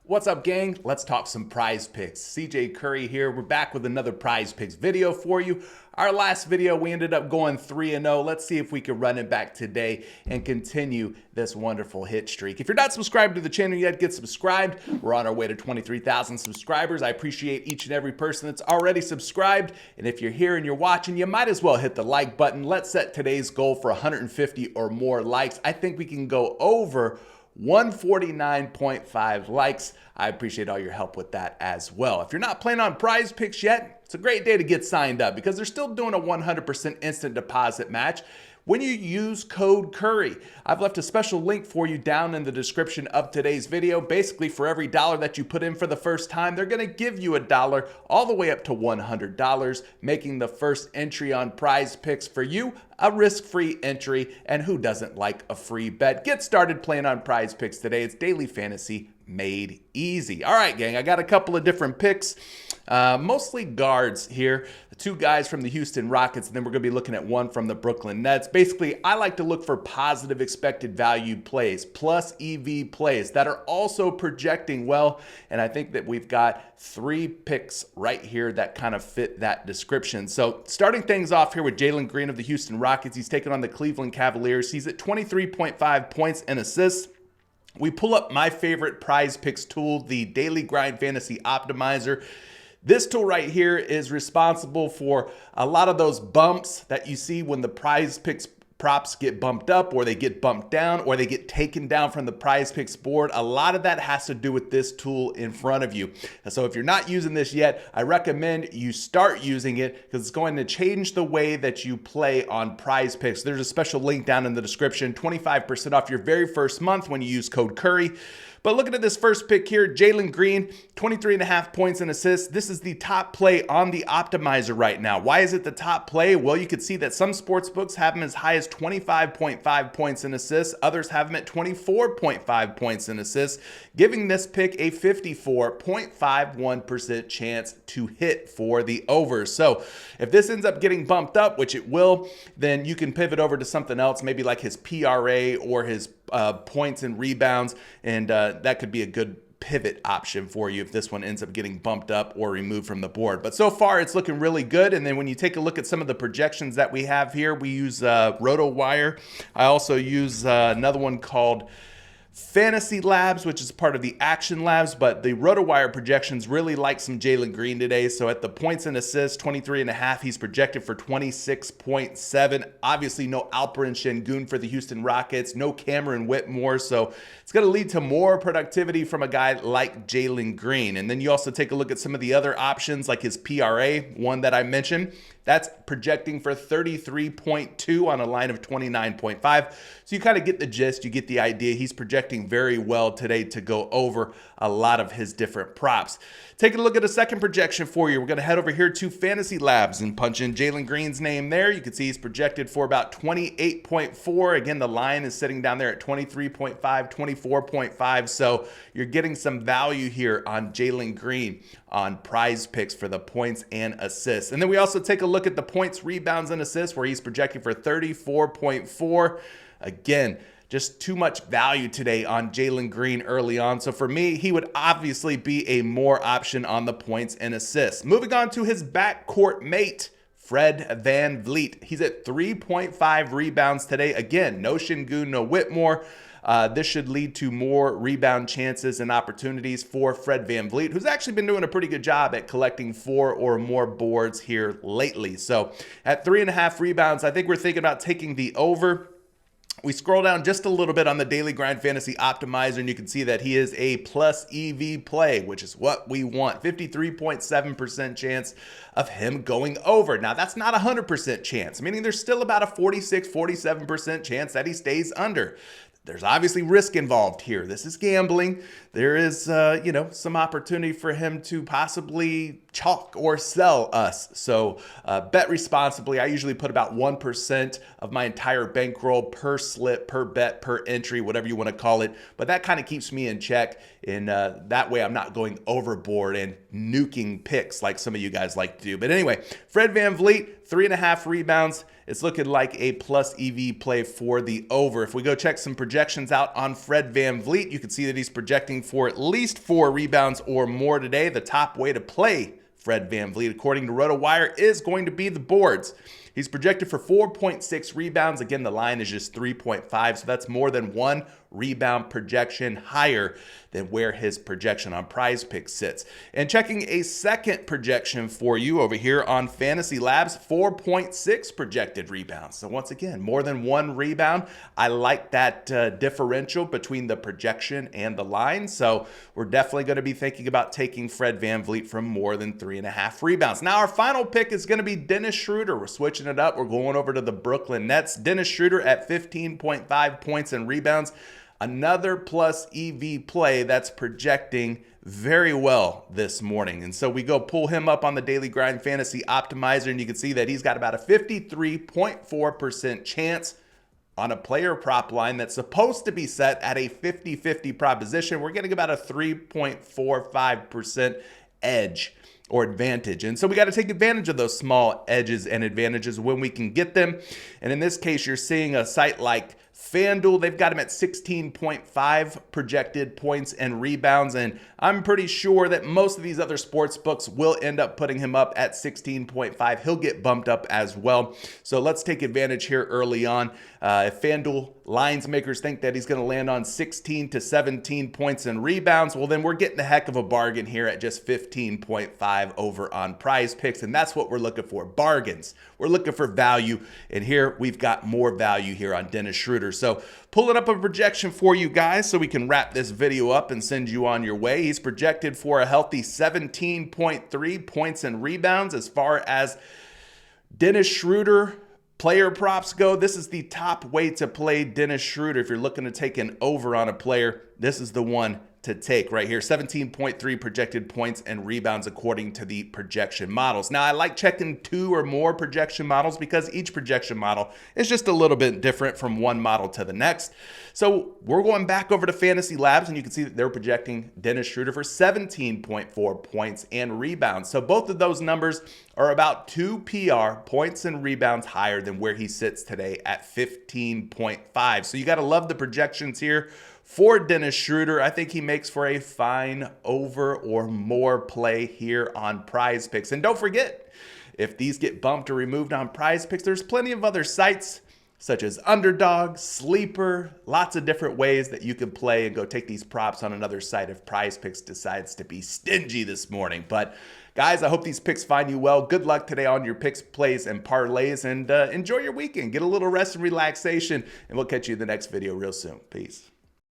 What's up, gang? Let's talk some prize picks. CJ Curry here. We're back with another prize picks video for you. Our last video, we ended up going 3-0. Let's see if we can run it back today and continue this wonderful hit streak. If you're not subscribed to the channel yet, get subscribed. We're on our way to 23,000 subscribers. I appreciate each and every person that's already subscribed. And if you're here and you're watching, you might as well hit the like button. Let's set today's goal for 150 or more likes. I think we can go over 149.5 likes. I appreciate all your help with that as well. If you're not playing on Prize Picks yet, it's a great day to get signed up because they're still doing a 100% instant deposit match when you use code Curry. I've left a special link for you down in the description of today's video. Basically, for every dollar that you put in for the first time, they're going to give you $1 all the way up to $100, making the first entry on Prize Picks for you a risk-free entry. And who doesn't like a free bet? Get started playing on Prize Picks today. It's daily fantasy made easy. All right, gang, I got a couple of different picks, mostly guards here. The two guys from the Houston Rockets, and then we're going to be looking at one from the Brooklyn Nets. Basically, I like to look for positive expected value plays, plus EV plays that are also projecting well, and I think that we've got three picks right here that kind of fit that description. So starting things off here with Jaylen Green of the Houston Rockets. He's taking on the Cleveland Cavaliers. He's at 23.5 points and assists. We pull up my favorite Prize Picks tool, the Daily Grind Fantasy Optimizer. This tool right here is responsible for a lot of those bumps that you see when the Prize Picks props get bumped up, or they get bumped down, or they get taken down from the Prize Picks board. A lot of that has to do with this tool in front of you. And so if you're not using this yet, I recommend you start using it because it's going to change the way that you play on Prize Picks. There's a special link down in the description, 25% off your very first month when you use code Curry. But looking at this first pick here, Jaylen Green, 23.5 points and assists. This is the top play on the optimizer right now. Why is it the top play? Well, you can see that some sports books have him as high as 25.5 points and assists. Others have him at 24.5 points and assists, giving this pick a 54.51% chance to hit for the over. So if this ends up getting bumped up, which it will, then you can pivot over to something else, maybe like his PRA or his points and rebounds, and that could be a good pivot option for you if this one ends up getting bumped up or removed from the board. But so far, it's looking really good. And then when you take a look at some of the projections that we have here, we use RotoWire. I also use another one called Fantasy Labs, which is part of the Action Labs, but the RotoWire projections really like some Jaylen Green today. So at the points and assists, 23.5, he's projected for 26.7. Obviously, no Alperen Sengun for the Houston Rockets, no Cameron Whitmore. So it's going to lead to more productivity from a guy like Jaylen Green. And then you also take a look at some of the other options, like his PRA, one that I mentioned. That's projecting for 33.2 on a line of 29.5. So you kind of get the gist, you get the idea. He's projecting very well today to go over a lot of his different props. Taking a look at a second projection for you, we're going to head over here to Fantasy Labs and punch in Jaylen Green's name there. You can see he's projected for about 28.4. Again, the line is sitting down there at 23.5, 24.5. So you're getting some value here on Jaylen Green on Prize Picks for the points and assists. And then we also take a look at the points, rebounds, and assists where he's projecting for 34.4. Again, just too much value today on Jaylen Green early on. So for me, he would obviously be a more option on the points and assists. Moving on to his backcourt mate, Fred VanVleet. He's at 3.5 rebounds today. Again, no Sengun, no Whitmore. This should lead to more rebound chances and opportunities for Fred VanVleet, who's actually been doing a pretty good job at collecting 4 or more boards here lately. So at 3.5 rebounds, I think we're thinking about taking the over. We scroll down just a little bit on the Daily Grind Fantasy Optimizer, and you can see that he is a plus EV play, which is what we want. 53.7% chance of him going over. Now, that's not 100% chance, meaning there's still about a 47% chance that he stays under. There's obviously risk involved here. This is gambling. There is, some opportunity for him to possibly chalk or sell us. So bet responsibly. I usually put about 1% of my entire bankroll per slip, per bet, per entry, whatever you want to call it. But that kind of keeps me in check. And that way I'm not going overboard and nuking picks like some of you guys like to do. But anyway, Fred VanVleet, 3.5 rebounds. It's looking like a plus EV play for the over. If we go check some projections out on Fred VanVleet, you can see that he's projecting for at least 4 rebounds or more today. The top way to play Fred VanVleet, according to RotoWire, is going to be the boards. He's projected for 4.6 rebounds. Again, the line is just 3.5, so that's more than 1 rebound projection higher than where his projection on PrizePicks sits. And checking a second projection for you over here on Fantasy Labs, 4.6 projected rebounds. So once again, more than 1 rebound. I like that differential between the projection and the line. So we're definitely going to be thinking about taking Fred VanVleet from more than 3.5 rebounds. Now our final pick is going to be Dennis Schroder. We're switching it up. We're going over to the Brooklyn Nets. Dennis Schroder at 15.5 points and rebounds. Another plus EV play that's projecting very well this morning. And so we go pull him up on the Daily Grind Fantasy Optimizer, and you can see that he's got about a 53.4% chance on a player prop line that's supposed to be set at a 50-50 proposition. We're getting about a 3.45% edge or advantage. And so we got to take advantage of those small edges and advantages when we can get them. And in this case, you're seeing a site like FanDuel, they've got him at 16.5 projected points and rebounds, and I'm pretty sure that most of these other sports books will end up putting him up at 16.5. He'll get bumped up as well. So let's take advantage here early on. If FanDuel lines makers think that he's going to land on 16 to 17 points and rebounds, well, then we're getting a heck of a bargain here at just 15.5 over on PrizePicks, and that's what we're looking for, bargains. We're looking for value, and here we've got more value here on Dennis Schroder. So pulling up a projection for you guys so we can wrap this video up and send you on your way. He's projected for a healthy 17.3 points and rebounds. As far as Dennis Schroder player props go, this is the top way to play Dennis Schroder. If you're looking to take an over on a player, this is the one to take right here. 17.3 projected points and rebounds according to the projection models. Now, I like checking 2 or more projection models because each projection model is just a little bit different from one model to the next. So we're going back over to Fantasy Labs, and you can see that they're projecting Dennis Schroder for 17.4 points and rebounds. So both of those numbers are about 2 PR, points and rebounds, higher than where he sits today at 15.5. So you got to love the projections here for Dennis Schroder. I think he makes for a fine over or more play here on PrizePicks. And don't forget, if these get bumped or removed on PrizePicks, there's plenty of other sites such as Underdog, Sleeper, lots of different ways that you can play and go take these props on another site if PrizePicks decides to be stingy this morning. But guys, I hope these picks find you well. Good luck today on your picks, plays, and parlays, and enjoy your weekend. Get a little rest and relaxation, and we'll catch you in the next video real soon. Peace.